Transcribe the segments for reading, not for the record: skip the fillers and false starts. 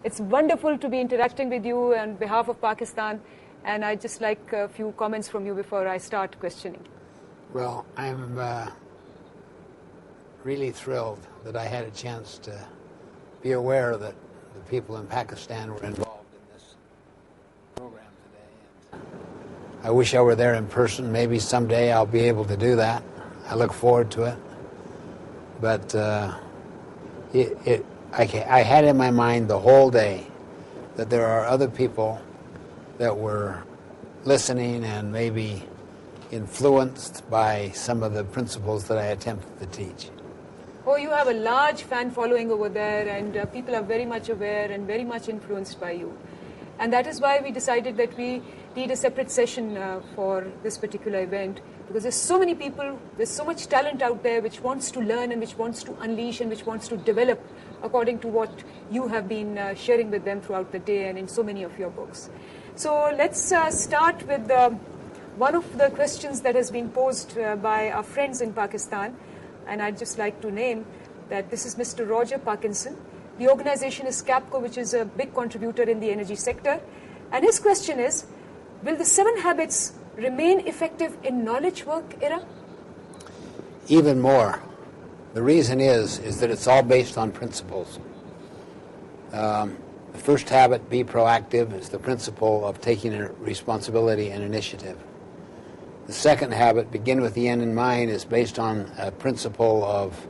It's wonderful to be interacting with you on behalf of Pakistan, and I'd just like a few comments from you before I start questioning. Well, I'm really thrilled that I had a chance to be aware that the people in Pakistan were involved in this program today. And I wish I were there in person. Maybe someday I'll be able to do that. I look forward to it. But I had in my mind the whole day that there are other people that were listening and maybe influenced by some of the principles that I attempted to teach. Oh, you have a large fan following over there, and people are very much aware and very much influenced by you. And that is why we decided that we need a separate session for this particular event, because there's so many people, there's so much talent out there which wants to learn and which wants to unleash and which wants to develop according to what you have been sharing with them throughout the day and in so many of your books. So let's start with one of the questions that has been posed by our friends in Pakistan, and I'd just like to name that this is Mr. Roger Parkinson. The organization is CAPCO, which is a big contributor in the energy sector. And his question is, will the 7 habits remain effective in knowledge work era? Even more. The reason is that it's all based on principles. The first habit, be proactive, is the principle of taking responsibility and initiative. The second habit, begin with the end in mind, is based on a principle of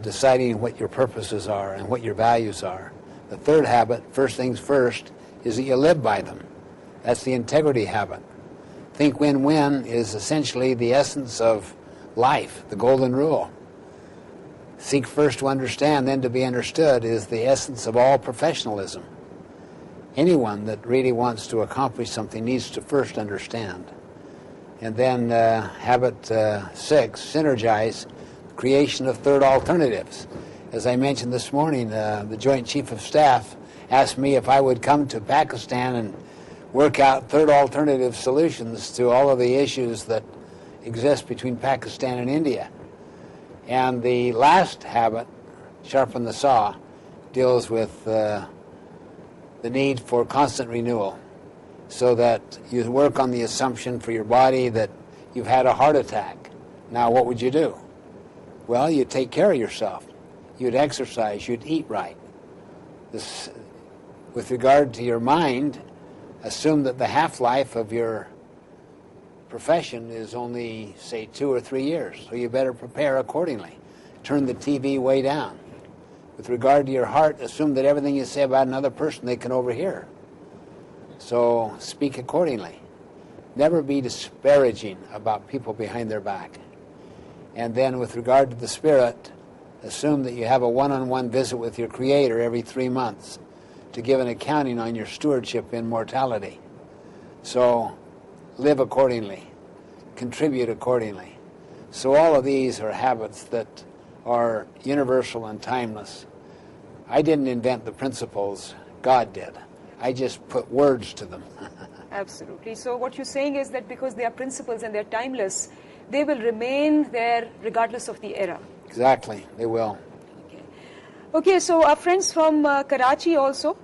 deciding what your purposes are and what your values are. The third habit, first things first, is that you live by them. That's the integrity habit. Think win-win is essentially the essence of life, the golden rule. Seek first to understand, then to be understood is the essence of all professionalism. Anyone that really wants to accomplish something needs to first understand. And then habit 6, synergize, creation of third alternatives. As I mentioned this morning, the Joint Chief of Staff asked me if I would come to Pakistan and work out third alternative solutions to all of the issues that exist between Pakistan and India. And the last habit, sharpen the saw, deals with the need for constant renewal, so that you work on the assumption for your body that you've had a heart attack. Now what would you do? Well, you'd take care of yourself. You'd exercise. You'd eat right. With regard to your mind, assume that the half-life of your profession is only, say, 2 or 3 years, so you better prepare accordingly. Turn the TV way down. With regard to your heart, assume that everything you say about another person they can overhear. So speak accordingly. Never be disparaging about people behind their back. And then with regard to the spirit, assume that you have a one-on-one visit with your Creator every 3 months to give an accounting on your stewardship in mortality. So live accordingly. Contribute accordingly. So all of these are habits that are universal and timeless. I didn't invent the principles. God did. I just put words to them. Absolutely. So what you're saying is that because they are principles and they're timeless, they will remain there regardless of the era. Exactly. They will. Okay, so our friends from Karachi also,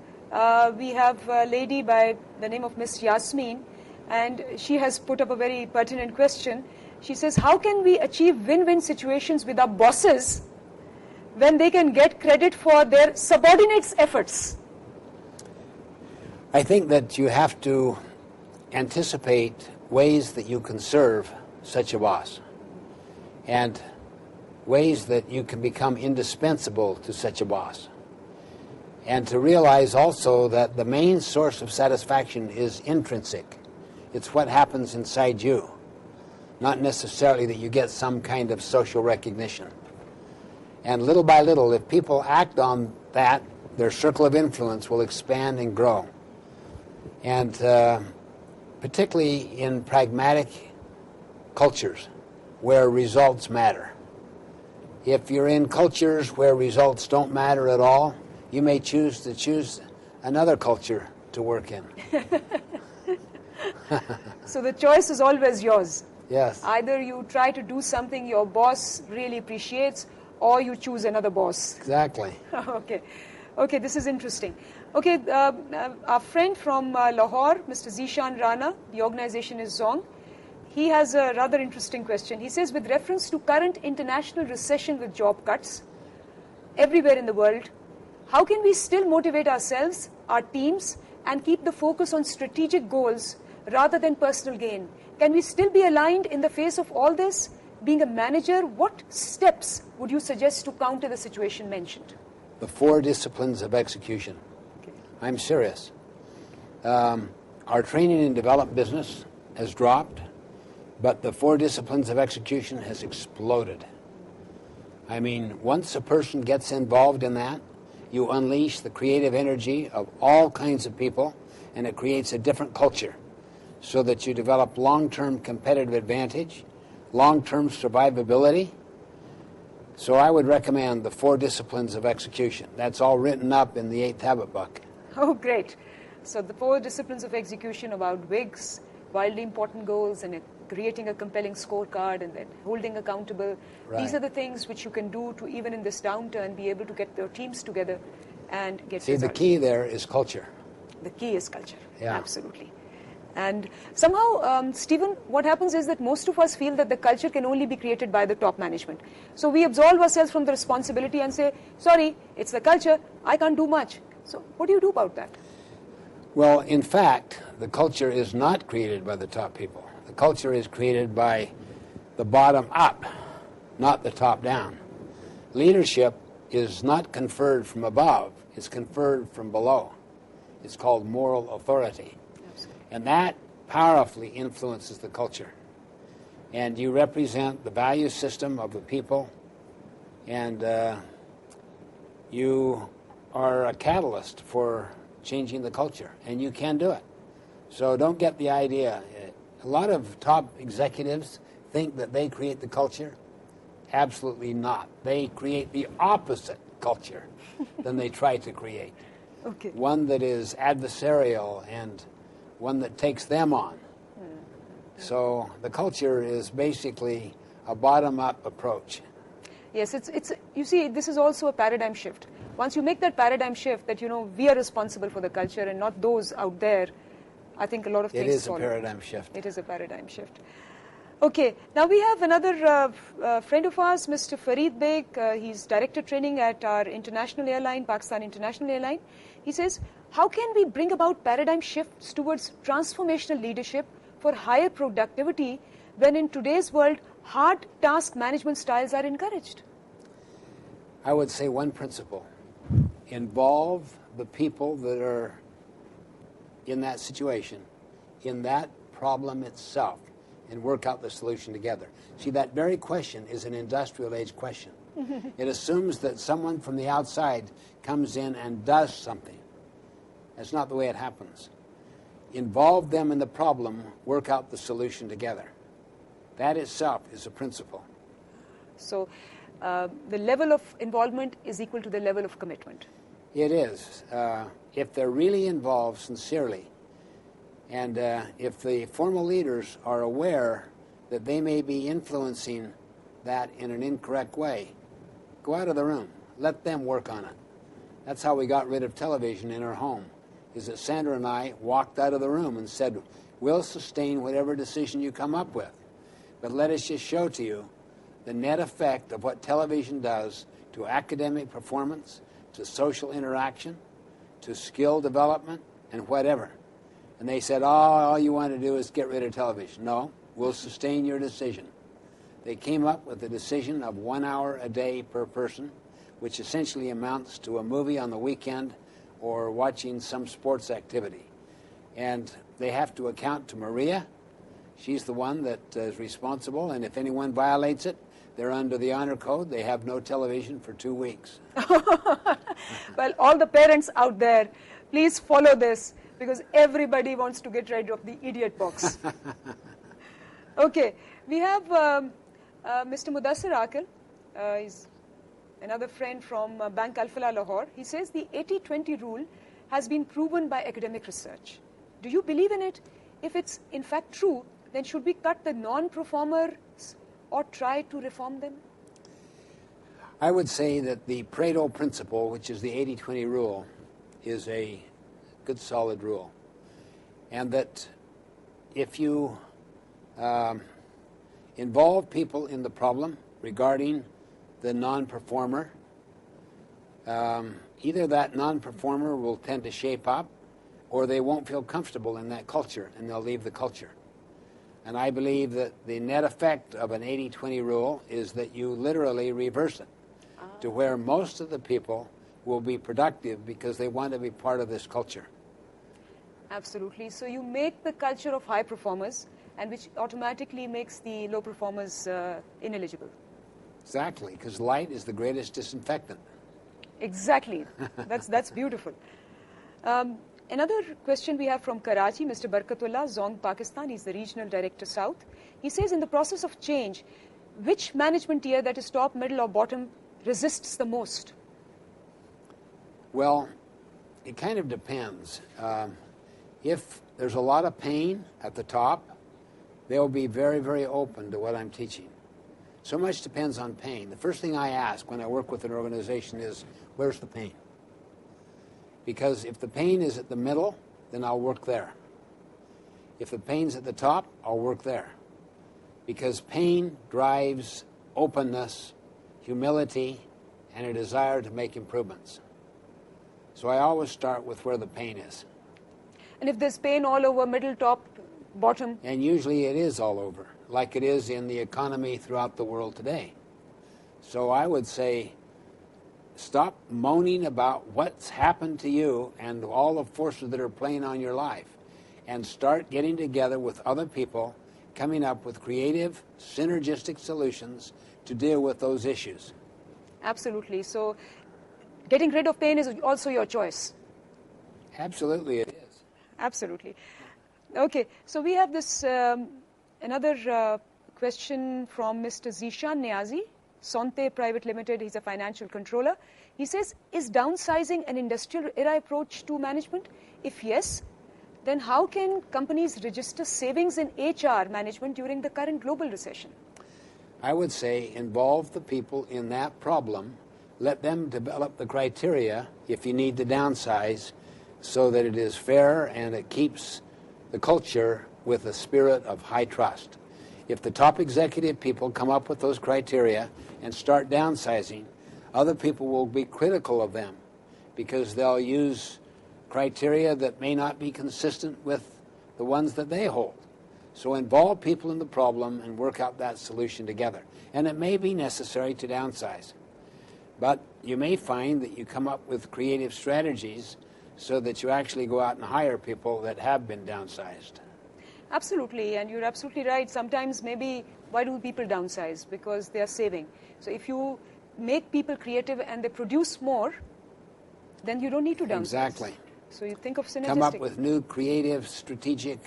we have a lady by the name of Miss Yasmin, and she has put up a very pertinent question. She says, how can we achieve win-win situations with our bosses when they can get credit for their subordinates' efforts? I think that you have to anticipate ways that you can serve such a boss and ways that you can become indispensable to such a boss. And to realize also that the main source of satisfaction is intrinsic. It's what happens inside you, not necessarily that you get some kind of social recognition. And little by little, if people act on that, their circle of influence will expand and grow. And particularly in pragmatic cultures where results matter. If you're in cultures where results don't matter at all, you may choose another culture to work in. So the choice is always yours. Yes. Either you try to do something your boss really appreciates, or you choose another boss. Exactly. Okay. Okay, this is interesting. Okay, our friend from Lahore, Mr. Zishan Rana, the organization is Zong. He has a rather interesting question. He says, with reference to current international recession with job cuts everywhere in the world, how can we still motivate ourselves, our teams, and keep the focus on strategic goals rather than personal gain? Can we still be aligned in the face of all this? Being a manager, what steps would you suggest to counter the situation mentioned? The 4 disciplines of execution. Okay. I'm serious. Our training and development business has dropped, but the 4 disciplines of execution has exploded. I mean, once a person gets involved in that, you unleash the creative energy of all kinds of people, and it creates a different culture so that you develop long-term competitive advantage, long-term survivability. So I would recommend the 4 disciplines of execution. That's all written up in the 8th Habit book. Oh, great. So the 4 disciplines of execution about WIGs, wildly important goals, and creating a compelling scorecard, and then holding accountable. Right. These are the things which you can do to, even in this downturn, be able to get your teams together and get See, results. the key there is culture. The key is culture. Yeah. Absolutely. And somehow, Stephen, what happens is that most of us feel that the culture can only be created by the top management. So we absolve ourselves from the responsibility and say, sorry, it's the culture, I can't do much. So what do you do about that? Well, in fact, the culture is not created by the top people. The culture is created by the bottom up, not the top down. Leadership is not conferred from above, it's conferred from below. It's called moral authority. And that powerfully influences the culture. And you represent the value system of the people, and you are a catalyst for changing the culture, and you can do it. So don't get the idea. A lot of top executives think that they create the culture. Absolutely not. They create the opposite culture than they try to create. Okay. One that is adversarial and one that takes them on. So the culture is basically a bottom-up approach. Yes, it's you see, this is also a paradigm shift. Once you make that paradigm shift that, we are responsible for the culture and not those out there, I think a lot of things It is follow. a paradigm shift. It is a paradigm shift. Okay, now we have another friend of ours, Mr. Fareed Beg. He's director training at our international airline, Pakistan International Airline. He says, how can we bring about paradigm shifts towards transformational leadership for higher productivity when in today's world, hard task management styles are encouraged? I would say one principle. Involve the people that are in that situation, in that problem itself, and work out the solution together. See, that very question is an industrial age question. It assumes that someone from the outside comes in and does something. That's not the way it happens. Involve them in the problem, work out the solution together. That itself is a principle. So the level of involvement is equal to the level of commitment. It is. If they're really involved sincerely, and if the formal leaders are aware that they may be influencing that in an incorrect way, go out of the room. Let them work on it. That's how we got rid of television in our home, is that Sandra and I walked out of the room and said, we'll sustain whatever decision you come up with, but let us just show to you the net effect of what television does to academic performance, to social interaction, to skill development, and whatever. And they said, all you want to do is get rid of television. No, we'll sustain your decision. They came up with a decision of 1 hour a day per person, which essentially amounts to a movie on the weekend or watching some sports activity. And they have to account to Maria. She's the one that is responsible, and if anyone violates it, they're under the honor code. They have no television for 2 weeks. Well, all the parents out there, please follow this, because everybody wants to get rid of the idiot box. Okay, we have Mr. Mudassir Akil. He's another friend from Bank Al-Falah, Lahore. He says the 80-20 rule has been proven by academic research. Do you believe in it? If it's in fact true, then should we cut the non-performers or try to reform them? I would say that the Pareto principle, which is the 80-20 rule, is a good solid rule. And that if you involve people in the problem regarding the non-performer, either that non-performer will tend to shape up or they won't feel comfortable in that culture and they'll leave the culture. And I believe that the net effect of an 80-20 rule is that you literally reverse it to where most of the people will be productive because they want to be part of this culture. Absolutely. So you make the culture of high performers, and which automatically makes the low performers ineligible. Exactly, because light is the greatest disinfectant. Exactly. That's beautiful. Another question we have from Karachi, Mr. Barkatullah, Zong, Pakistan. He's the Regional Director South. He says, in the process of change, which management tier, that is top, middle or bottom, resists the most? Well, it kind of depends. If there's a lot of pain at the top, they'll be very, very open to what I'm teaching. So much depends on pain. The first thing I ask when I work with an organization is, where's the pain? Because if the pain is at the middle, then I'll work there. If the pain's at the top, I'll work there. Because pain drives openness, humility, and a desire to make improvements. So I always start with where the pain is. And if there's pain all over, middle, top, bottom? And usually it is all over, like it is in the economy throughout the world today. So I would say, stop moaning about what's happened to you and all the forces that are playing on your life, and start getting together with other people, coming up with creative, synergistic solutions to deal with those issues. Absolutely. So getting rid of pain is also your choice. Absolutely it is. Absolutely. Okay, so we have this another question from Mr. Zishan Niazi, Sonte Private Limited. He's a financial controller. He says, is downsizing an industrial era approach to management? If yes, then how can companies register savings in HR management during the current global recession? I would say involve the people in that problem. Let them develop the criteria if you need to downsize so that it is fair and it keeps the culture with a spirit of high trust. If the top executive people come up with those criteria and start downsizing, other people will be critical of them because they'll use criteria that may not be consistent with the ones that they hold. So involve people in the problem and work out that solution together. And it may be necessary to downsize. But you may find that you come up with creative strategies so that you actually go out and hire people that have been downsized. Absolutely, and you're absolutely right. Sometimes maybe, why do people downsize? Because they are saving. So if you make people creative and they produce more, then you don't need to downsize. Exactly. So you think of synergistic. Come up with new creative, strategic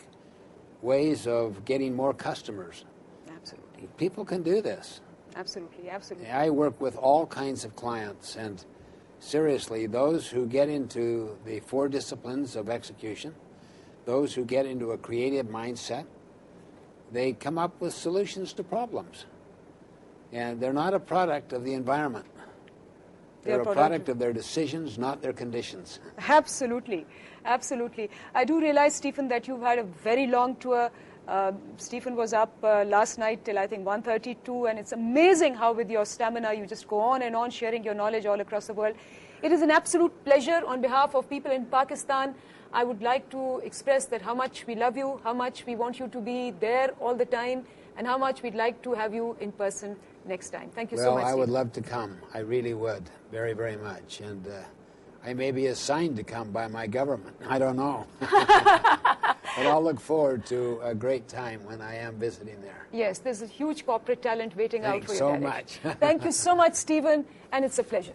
ways of getting more customers. Absolutely. People can do this. Absolutely, absolutely. I work with all kinds of clients, and seriously, those who get into the 4 disciplines of execution, those who get into a creative mindset, they come up with solutions to problems. And they're not a product of the environment. They're a product of their decisions, not their conditions. Absolutely, absolutely. I do realize, Stephen, that you've had a very long tour. Stephen was up last night till I think 1:32, and it's amazing how with your stamina you just go on and on sharing your knowledge all across the world. It is an absolute pleasure. On behalf of people in Pakistan, I would like to express that how much we love you, how much we want you to be there all the time, and how much we'd like to have you in person next time. Thank you so much, Well, I would Stephen. love to come. I really would, very, very much. And I may be assigned to come by my government. I don't know. But I'll look forward to a great time when I am visiting there. Yes, there's a huge corporate talent waiting out Thanks for you. so Derek. much. Thank you so much, Stephen, and it's a pleasure.